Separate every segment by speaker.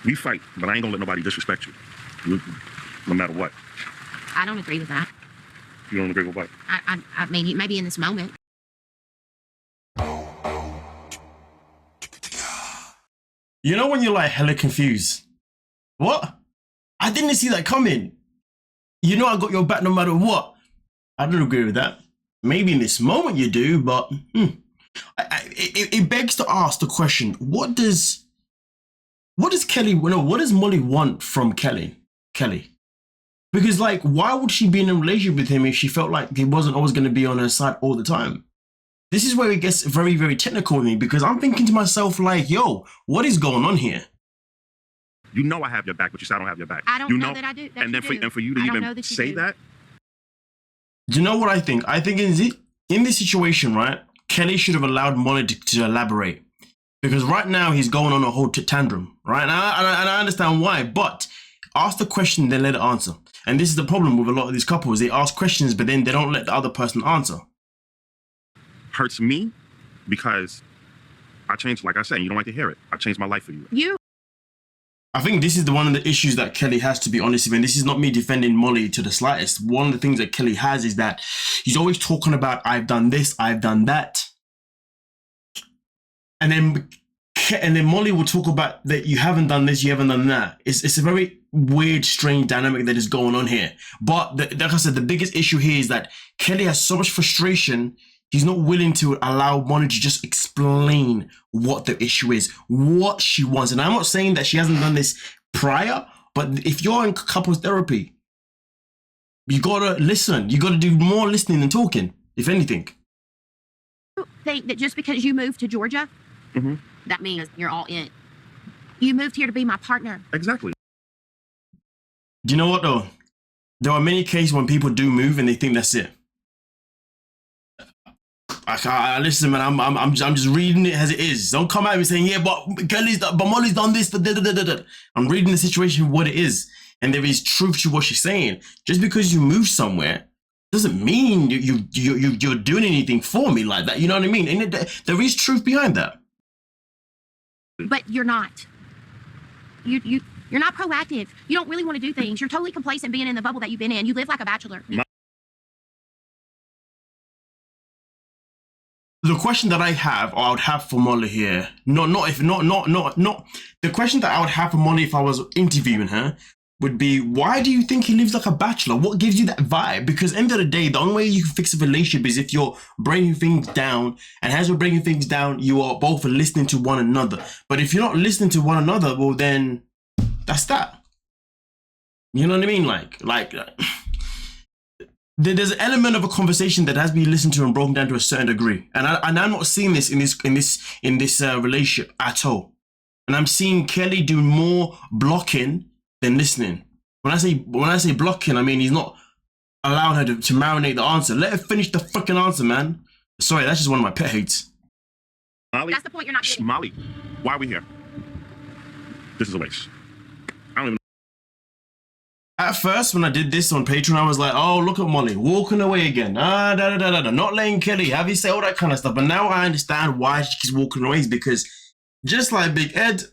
Speaker 1: We fight, but I ain't gonna let nobody disrespect you, no matter what.
Speaker 2: I don't agree with that.
Speaker 1: You don't agree with what?
Speaker 2: I mean, maybe in this moment.
Speaker 3: You know when you're like hella confused? What? I didn't see that coming. You know I got your back no matter what. I don't agree with that. Maybe in this moment you do, but it begs to ask the question: what does Kelly? No, what does Molly want from Kelly? Because like, why would she be in a relationship with him if she felt like he wasn't always going to be on her side all the time? This is where it gets very, very technical with me, because I'm thinking to myself like, yo, what is going on here?
Speaker 1: You know I have your back, but you say I don't have your back.
Speaker 2: I don't know that I do.
Speaker 1: And then for you to even say that.
Speaker 3: Do you know what I think? I think in this situation, right, Kelly should have allowed Molly to elaborate. Because right now he's going on a whole tantrum, right? And I understand why, but ask the question, then let it answer. And this is the problem with a lot of these couples. They ask questions, but then they don't let the other person answer.
Speaker 1: Hurts me because I changed, like I said, you don't like to hear it. I changed my life for you.
Speaker 3: I think this is one of the issues that Kelly has, to be honest with you. And this is not me defending Molly to the slightest. One of the things that Kelly has is that he's always talking about, I've done this, I've done that. And then Molly will talk about that you haven't done this, you haven't done that. It's a very weird, strange dynamic that is going on here. But like I said, the biggest issue here is that Kelly has so much frustration. He's not willing to allow Molly to just explain what the issue is, what she wants. And I'm not saying that she hasn't done this prior, but if you're in couples therapy, you gotta listen. You gotta do more listening than talking, if anything.
Speaker 2: I think that just because you moved to Georgia, that means you're all in. You moved here to be my partner.
Speaker 1: Exactly.
Speaker 3: Do you know what though? There are many cases when people do move and they think that's it. Listen, man. I'm just reading it as it is. Don't come at me saying, yeah, but Molly's done this. I'm reading the situation what it is, and there is truth to what she's saying. Just because you move somewhere doesn't mean you're doing anything for me like that. You know what I mean? And there is truth behind that.
Speaker 2: But you're not. You're not proactive. You don't really want to do things. You're totally complacent being in the bubble that you've been in. You live like a bachelor.
Speaker 3: The question that I have, or I would have for Molly here, not the question that I would have for Molly if I was interviewing her would be, why do you think he lives like a bachelor? What gives you that vibe? Because end of the day, the only way you can fix a relationship is if you're breaking things down, and as you're breaking things down, you are both listening to one another. But if you're not listening to one another, well then, that's that. You know what I mean? Like there's an element of a conversation that has been listened to and broken down to a certain degree, and I'm not seeing this in this relationship at all. And I'm seeing Kelly do more blocking than listening. When I say blocking, I mean he's not allowing her to marinate the answer. Let her finish the fucking answer, man. Sorry, that's just one of my pet hates.
Speaker 1: Molly,
Speaker 2: that's the point you're not getting.
Speaker 1: Molly, why are we here? This is a waste. I don't even.
Speaker 3: At first, when I did this on Patreon, I was like, oh, look at Molly, walking away again. Not letting Kelly have you say all that kind of stuff. But now I understand why she keeps walking away, is because just like Big Ed,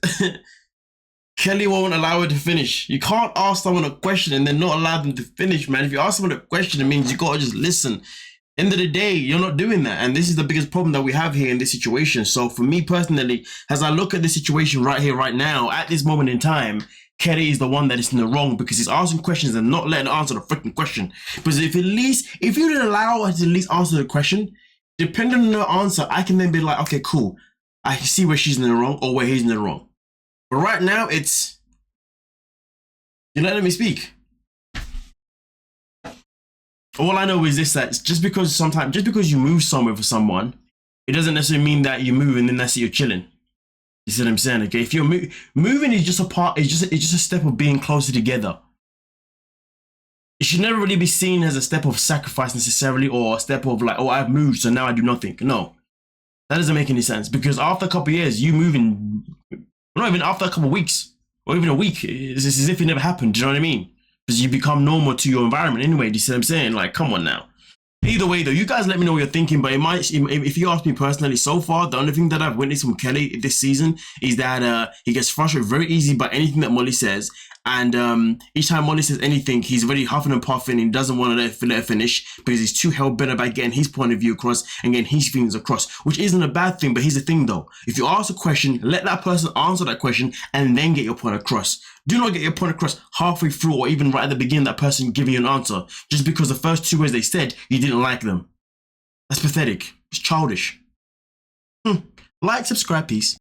Speaker 3: Kelly won't allow her to finish. You can't ask someone a question and then not allow them to finish, man. If you ask someone a question, it means you gotta just listen. End of the day, you're not doing that. And this is the biggest problem that we have here in this situation. So for me personally, as I look at the situation right here, right now, at this moment in time, Kelly is the one that is in the wrong, because he's asking questions and not letting her answer the freaking question. Because if you didn't allow her to at least answer the question, depending on her answer, I can then be like, okay, cool. I can see where she's in the wrong or where he's in the wrong. But right now, it's, you're not letting me speak. All I know is this, that just because you move somewhere for someone, it doesn't necessarily mean that you move and then that's it, you're chilling. You see what I'm saying? Okay, if you're moving is just a part, it's just a step of being closer together. It should never really be seen as a step of sacrifice necessarily, or a step of like, oh, I've moved, so now I do nothing. No, that doesn't make any sense, because after a couple of years, you moving, not even after a couple of weeks, or even a week, it's as if it never happened. Do you know what I mean? Because you become normal to your environment anyway. Do you see what I'm saying? Like, come on now. Either way, though, you guys let me know what you're thinking. But if you ask me personally, so far, the only thing that I've witnessed from Kelly this season is that he gets frustrated very easy by anything that Molly says. And each time Molly says anything, he's very huffing and puffing and doesn't want to let her finish because he's too hell-bent about getting his point of view across and getting his feelings across, which isn't a bad thing. But here's the thing, though. If you ask a question, let that person answer that question and then get your point across. Do not get your point across halfway through or even right at the beginning, that person giving you an answer just because the first 2 words they said, you didn't like them. That's pathetic. It's childish. Like, subscribe, peace.